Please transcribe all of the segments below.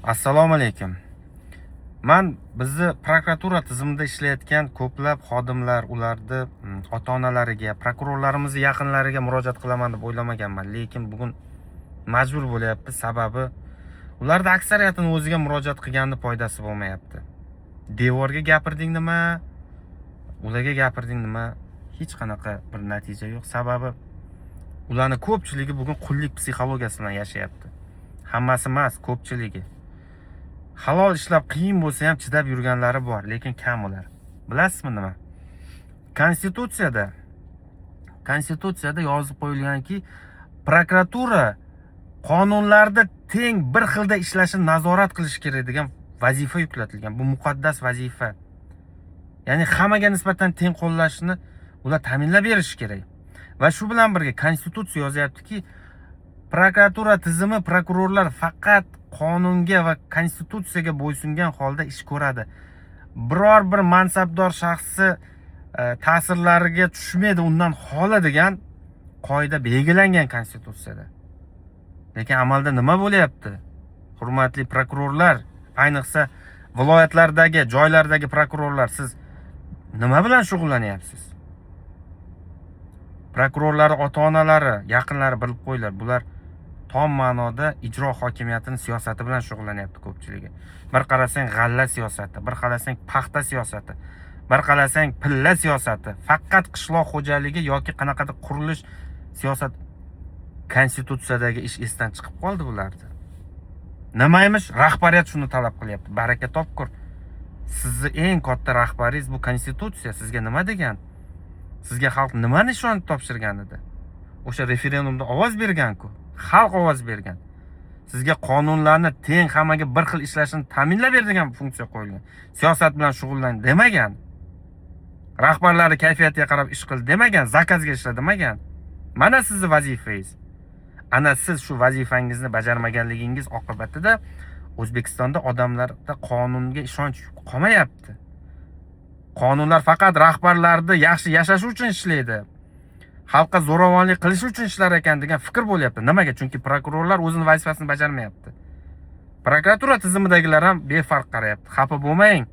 Assalomu alaykum. Men bizni prokuratura tizimida ishlayotgan ko'plab xodimlar, ularni ota-onalariga, prokurorlarimiz yaqinlariga murojaat qilaman deb o'ylamaganman, lekin bugun majbur bo'lyapti. Sababi ularda aksariyatini o'ziga murojaat qilganning foydasi bo'lmayapti. Devorga gapirding nima, ularga gapirding nima, hech qanaqa bir natija yo'q. Sababi ularning ko'pchiligi bugun qullik psixologiyasi bilan yashayapti. Hammasi emas, ko'pchiligi. Halol ishlab qiyin bo'lsa ham chidab yurganlari bor, lekin kam ular. Bilasizmi nima? Konstitutsiyada yozib qo'yilganki, prokuratura qonunlarda teng bir xilda ishlashini nazorat qilish kerak degan vazifa yuklatilgan. Bu muqaddas vazifa. Ya'ni hammaga nisbatan teng qo'llashni ular ta'minlab berish kerak. Va shu bilan birga konstitutsiya yozyaptiki, prokuratura tizimi, prokurorlar faqat qonunga va konstitutsiyaga bo'ysungan holda ish ko'radi. Biror bir mansabdor shaxsi ta'sirlariga tushmaydi, undan xoli degan qoida belgilangan konstitutsiyada. Lekin amalda nima bo'lyapti? Hurmatli prokurorlar, ayniqsa viloyatlardagi, joylardagi prokurorlar, siz nima bilan shug'ullanyapsiz? Prokurorlar ota-onalari, yaqinlari bilib qo'yinglar, bular tom ma'noda ijro hokimiyatining siyosati bilan shug'ullanyapti ko'pchiligi. Bir qarasang g'alla siyosati, bir qarasang paxta siyosati, bir qarasang pilla siyosati, faqat qishloq xo'jaligi yoki qanaqadir qurilish siyosat. Konstitutsiyadagi ish esdan chiqib qoldi bularda. Nima emish? Rahbariyat shuni talab qilyapti. Baraka topkur. Sizni eng katta rahbaringiz bu konstitutsiya. Sizga nima degan? Sizga xalq nimani ishonib topshirgan edi? O'sha referendumda ovoz bergan-ku. Xalq ovoz bergan. Sizga qonunlarni teng hammaga bir xil ishlashini ta'minlab beradigan funksiya qo'yilgan. Siyosat bilan shug'ullan demagan. Rahbarlari kayfiyatiga qarab ish qil demagan, zakazga ishla demagan. Mana sizning vazifangiz. Ana siz shu vazifangizni bajarmaganligingiz oqibatida O'zbekistonda odamlarda qonunga ishonch qolmayapti. Qonunlar faqat rahbarlarni yaxshi yashash uchun ishlaydi. Xalqqa zo'ravonlik qilish uchun ishlar ekan degan fikr bo'lyapti. Nimaga? Chunki prokurorlar o'zining vazifasini bajarmayapti. Prokuratura tizimidagilar ham befarq qarayapti. Xafa bo'lmang.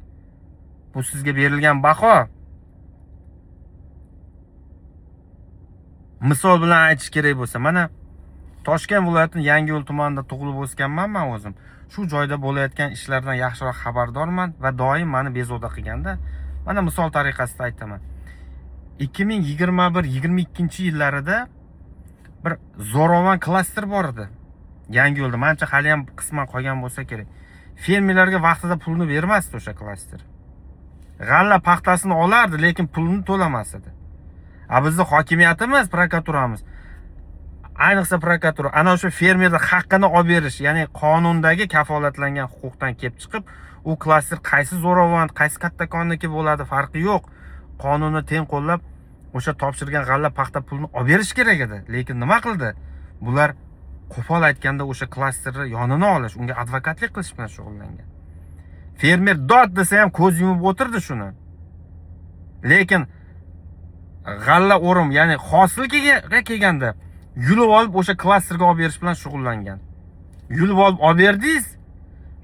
Bu sizga berilgan baho. Misol bilan aytish kerak bo'lsa, mana Toshkent viloyatining Yangiyo'l tumanida tug'ilib o'sganman men o'zim. Shu joyda bo'layotgan ishlardan yaxshiroq xabardorman va doim meni bezovta qilganda, mana misol tariqasida aytaman. 2021-22 yillarida bir zo'ravon klaster bor edi. Yangiyo'lda, menimcha hali ham qisman qolgan bo'lsa kerak. Fermerlarga vaqtida pulni bermasdi o'sha klaster. G'alla paxtasini olardi, lekin pulni to'lamas edi. Bizning hokimiyatimiz, prokuraturamiz, ayniqsa prokuratura ana o'sha fermerning haqqini olib berish, ya'ni qonundagi kafolatlangan huquqdan kelib chiqib, u klaster qaysi zo'ravon, qaysi kattakonniki bo'ladi, farqi yo'q. Qonunni teng qo'llab, o'sha topshirgan g'alla paxta pulini olib berish kerak edi. Lekin nima qildi? Bular qo'pol aytganda o'sha klasterni yonini olish, unga advokatlik qilish bilan shug'ullangan. Fermer dod desa ham ko'z yumib o'tirdi shuni. Lekin g'alla o'rim, ya'ni hosilga kelganda yulib olib o'sha klasterga olib berish bilan shug'ullangan. Yulib olib berdingiz,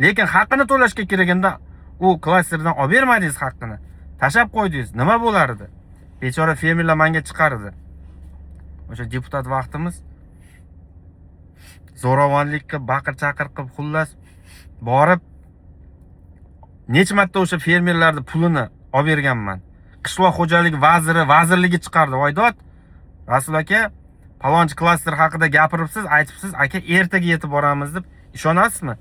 lekin haqqini to'lashga kerakanda u klasterdan olib bermadingiz haqqini. Tashab qo'ydingiz. Nima bo'lardi? Bechora fermerlar menga chiqardi. O'sha deputat vaqtimiz zo'ravonlik qilib, baqir-chaqir qilib, xullas borib necha marta o'sha fermerlarning pulini olib berganman. Qishloq xo'jaligi vazirligi chiqardi. Voydod, Rasul aka, palonchi klaster haqida gapiribsiz, aytibsiz, aka ertaga yetib boramiz deb ishonasizmi?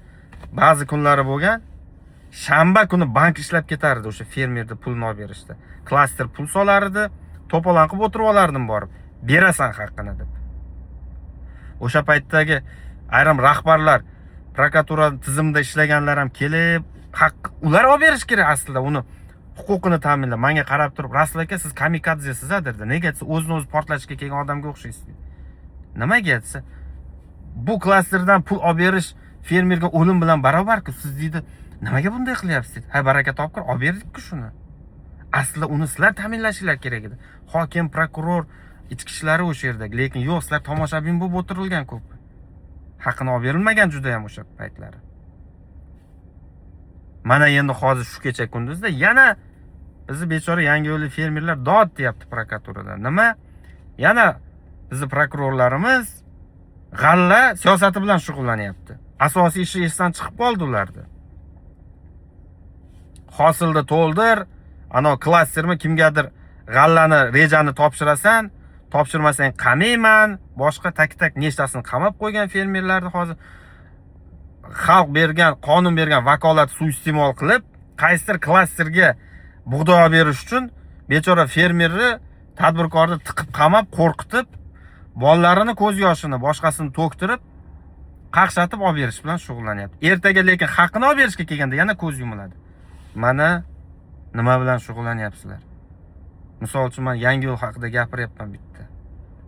Ba'zi kunlari bo'lgan, shanba kuni bank ishlab ketardi o'sha fermerning pulni olib berishda. Klaster pul solar edi, to'polon qilib o'tirib olardim borib, berasan haqqini deb. O'sha paytdagi ayrim rahbarlar, prokuratura tizimida ishlaganlar ham kelib, ular olib berish kerak aslida uni huquqini ta'minlab. Menga qarab turib, Rasul aka, siz kamikadzesiz derdi. Nega desa, o'zini o'zi portlashga kelgan odamga o'xshaysiz. Nimaga desa, bu klasterdan pul olib berish fermerga o'lim bilan barobar-ku. Siz deydi, nimaga bunday qilyapsiz? Ha, baraka topkur, olib berdik-ku shuni. Aslida uni sizlar ta'minlashinglar kerak edi. Hokim, prokuror, ichki ishlari o'sha yerda. Lekin yo'q, sizlar tomoshabin bo'lib o'tirilgan ko'p. Haqqini olib berilmagan juda ham o'sha paytlari. Mana endi hozir shu kecha kunduzda yana bizni bechora Yangiyo'llik fermerlar dod deyapti prokuraturadan. Nima? Yana bizni prokurorlarimiz g'alla siyosati bilan shug'ullanyapti. Asosiy ishi esdan chiqib qoldi ularda. Hosilda to'ldir, ana klastermi kimgadir g'allani rejani topshirasan, topshirmasang qamayman, boshqa tak nechtasini qamab qo'ygan fermerlarni hozir xalq bergan, qonun bergan vakolat suiiste'mol qilib, qaysidir klasterga bug'doy berish uchun bechora fermerni, tadbirkorni tiqib qamab, qo'rqitib, bolalarini ko'z yoshini, boshqasini to'ktirib, qaqshatib olib berish bilan shug'ullanyapti. Ertaga lekin haqqini olib berishga kelganda yana ko'z yumiladi. Mana nima bilan shug'ullanyapsizlar? Misol uchun men Yangiyo'l haqida gapiryapman bitta.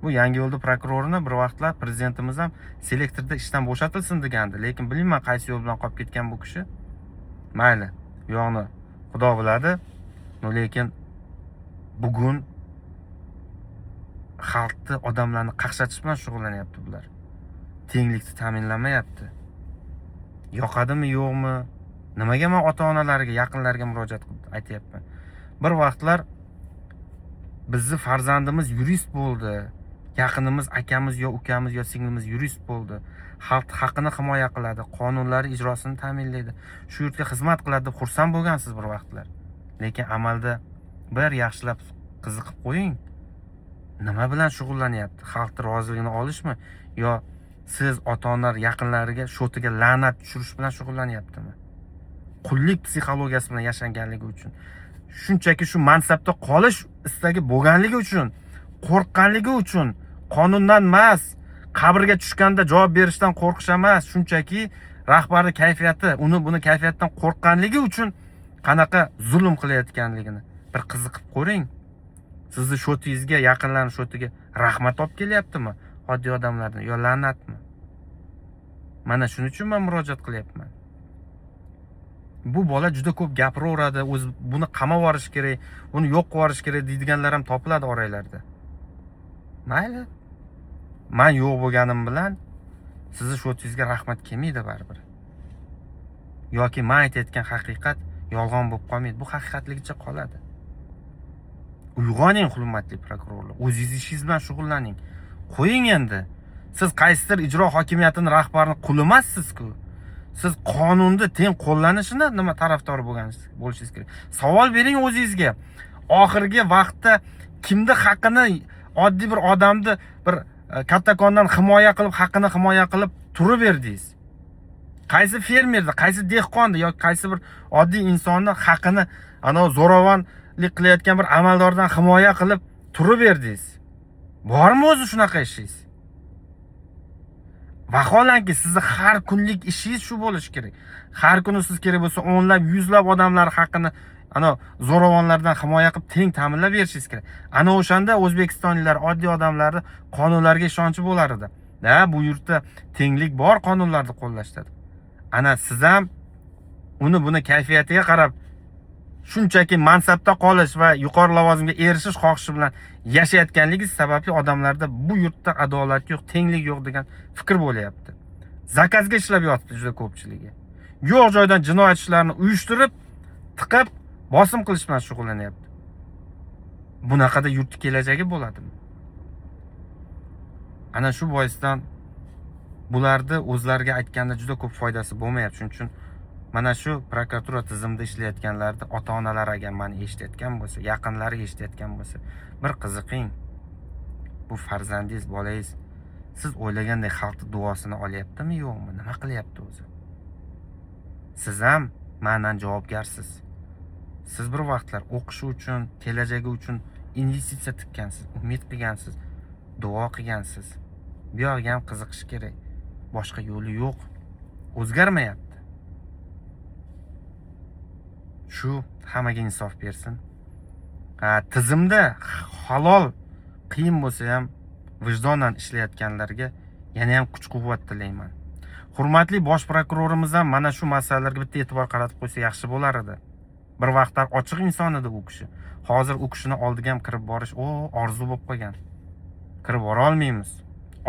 Bu Yangiyo'lda prokurorini bir vaqtlar prezidentimiz ham selektorda ishdan bo'shatilsin degandi, lekin bilmayman qaysi yo'l bilan qolib ketgan bu kishi. Mayli, yo'qni Xudo biladi. Lekin bugun xalqni, odamlarni qaqshatish bilan shug'ullanyapti bular. Tenglikni ta'minlamayapti. Yoqadimi, yo'qmi? Nimaga men ota-onalariga, yaqinlariga murojaat qilib aytayapman? Bir vaqtlar bizni farzandimiz yurist bo'ldi. Yaqinimiz, akamiz yo ukamiz yo singlimiz yurist bo'ldi. Xalq haqqini himoya qiladi, qonunlari ijrosini ta'minlaydi. Shu yurtga xizmat qiladi deb xursand bo'lgansiz bir vaqtlar. Lekin amalda bir yaxshilab qiziqib qo'ying. Nima bilan shug'ullanyapti? Xalqning roziligini olishmi yo siz ota-onalar yaqinlariga shotiga la'nat tushirish bilan shug'ullanyaptimi? Qullik psixologiyasi bilan yashanganligi uchun, shunchaki shu mansabda qolish istagi bo'lganligi uchun, qo'rqqanligi uchun, qonundan emas, qabrga tushganda javob berishdan qo'rqish emas, shunchaki rahbarning kayfiyati, buni kayfiyatdan qo'rqqanligi uchun qanaqa zulm qilayotganligini bir qiziqib ko'ring. Sizni shotingizga, yaqinlarning shotiga rahmat olib kelyaptimi oddiy odamlardan yo la'natmi? Mana shuning uchun men murojaat qilyapman. Bu bola juda ko'p gapiraveradi, o'zi buni qamab yuborish kerak, buni yo'q qilib yuborish kerak deydiganlar ham topiladi oranglarda. Mayli. Men yo'q bo'lganim bilan sizni shotingizga rahmat kelmaydi baribir. Yoki men aytayotgan haqiqat yolg'on bo'lib qolmaydi. Bu haqiqatligicha qoladi. Uyg'oning, hurmatli prokurorlar. O'zingiz ishingiz bilan shug'ullaning. Qo'ying endi. Siz qaysidir ijro hokimiyatining rahbarining quli emassiz-ku. Siz qonunni teng qo'llanishini nima tarafdori bo'lishingiz kerak. Savol bering o'zingizga. Oxirgi vaqtda kimni haqqini, oddiy bir odamni bir kattakondan himoya qilib, haqqini himoya qilib turib berdingiz? Qaysi fermerni, qaysi dehqonni yoki qaysi bir oddiy insonni haqqini ana zo'ravonlik qilayotgan bir amaldordan himoya qilib turib berdingiz? Bormi o'zi shunaqa ishingiz? Vaholanki sizni har kunlik ishingiz shu bo'lishi kerak. Har kuni siz kerak bo'lsa o'nlab, yuzlab odamlar haqqini ana zo'ravonlardan himoya qilib teng ta'minlab berishingiz kerak. Ana o'shanda O'zbekistonliklar, oddiy odamlarni qonunlarga ishonchi bo'lar edi. Bu yurtda tenglik bor, qonunlarni qo'llashda. Ana siz ham buni kayfiyatiga qarab shunchaki mansabda qolish va yuqori lavozimga erishish xohishi bilan yashayotganligingiz sababli odamlarda bu yurtda adolat yo'q, tenglik yo'q degan fikr bo'layapti. Zakazga ishlab yotibdi juda ko'pchiligi. Yo'q joydan jinoyat ishlarini uyushtirib, tiqib, bosim qilish bilan shug'ullanyapti. Bunaqada yurtning kelajagi bo'ladimi? Ana shu boisdan bularni o'zlariga aytganda juda ko'p foydasi bo'lmayapti. Shuning uchun mana shu prokuratura tizimida ishlayotganlarni ota-onalar agar meni eshitayotgan bo'lsa, yaqinlari eshitayotgan bo'lsa, bir qiziqing. Bu farzandingiz, bolangiz siz o'ylagandek xalqning duosini olyaptimi, yo'qmi? Nima qilyapti o'zi? Siz ham mendan javobgarsiz. Siz bir vaqtlar o'qishi uchun, kelajagi uchun investitsiya tikkansiz, umid qilgansiz, duo qilgansiz. Bu yerga ham qiziqish kerak. Boshqa yo'li yo'q. O'zgarmayapti. Shu hammaga insof bersin. Tizimda halol qiyin bo'lsa ham vijdonan ishlayotganlarga yana ham kuch-quvvat tilayman. Hurmatli bosh prokurorimiz ham mana shu masalalarga bitta e'tibor qaratib qo'ysa yaxshi bo'lar edi. Bir vaqtlar ochiq inson edi u kishi. Hozir u kishini oldiga ham kirib borish orzu bo'lib qolgan. Kirib bora olmaymiz.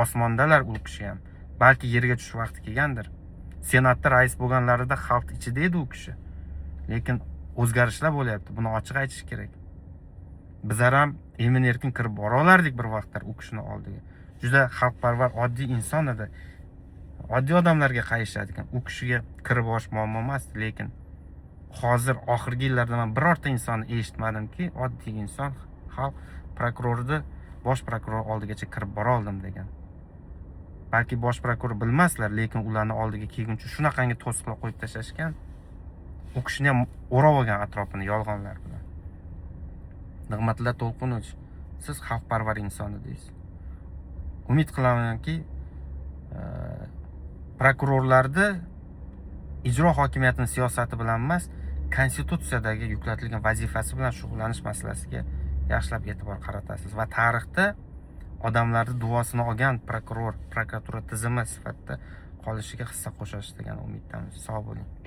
Osmondalar u kishi ham. Balki yerga tushish vaqti kelgandir. Senatda rais bo'lganlarida xalq ichida edi u kishi. lekin o'zgarishlar bo'lyapti. Buni ochiq aytish kerak. Bizlar ham emin erkin kirib bora olardik bir vaqtlar u kishini oldiga. Juda xalqparvar, oddiy inson edi. Oddiy odamlarga qayishadigan. U kishiga kirib borish muammo emas, lekin hozir oxirgi yillarda men birorta insonni eshitmadimki, oddiy inson xalq prokurorni bosh prokuror oldigacha kirib bora oldim degan. Balki bosh prokuror bilmaslar, lekin ularni oldiga kelguncha shunaqangi to'siqlar qo'yib tashlashgan. U kishini ham o'rab olgan atrofini yolg'onlar bilan. Nig'matilla To'lqinovich, siz xalqparvar inson edingiz. Umid qilamanki, prokurorlarni ijro hokimiyatining siyosati bilan emas, konstitutsiyadagi yuklatilgan vazifasi bilan shug'ullanish masalasiga yaxshilab e'tibor qaratasiz va tarixda odamlarni duosini olgan prokuror, prokuratura tizimi sifatida qolishiga hissa qo'shasiz degan umiddamiz. Sog' bo'ling.